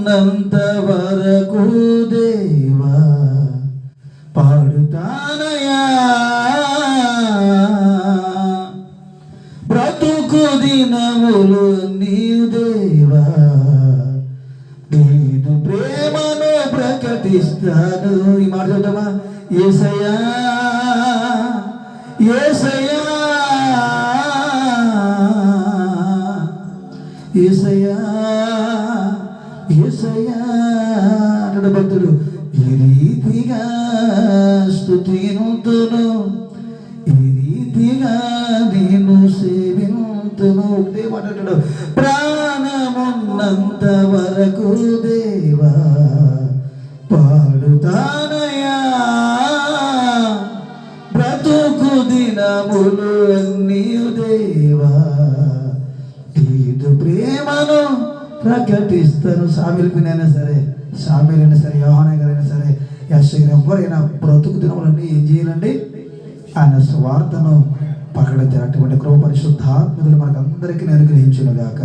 ఉన్నంత వరకు దేవా పాడుతానయా, బ్రతుకు దినములు నీవు దేవా నీదు ప్రేమను ప్రకటిస్తాను. ఈ మాట చూద్దామా? యేసయ్యా యేసయ్యా యేసయ్యా యేసయ్యా అంటాడు భక్తుడు. ఈ రీతిగా స్తుతింతును, ఈ రీతిగా నేను సేవింతును. ఒకటే మాట్లాడాడు, ప్రాణమున్నంత వరకు దేవా పాడుతానయా, బ్రతుకు దినములు నీవు దేవా నీదు ప్రేమను ప్రకటిస్తాను. సామెలకునైనా సరే, సామెలైనా సరే, యోహానా గారైనా సరే, యెషయా ఎవరైనా బ్రతుకు దినములన్నీ ఏం చేయాలండి? ఆయన స్వార్థను ప్రకటించారు. అటువంటి కృప పరిశుద్ధాత్మలు మనకు అందరికీ అనుగ్రహించును గాక.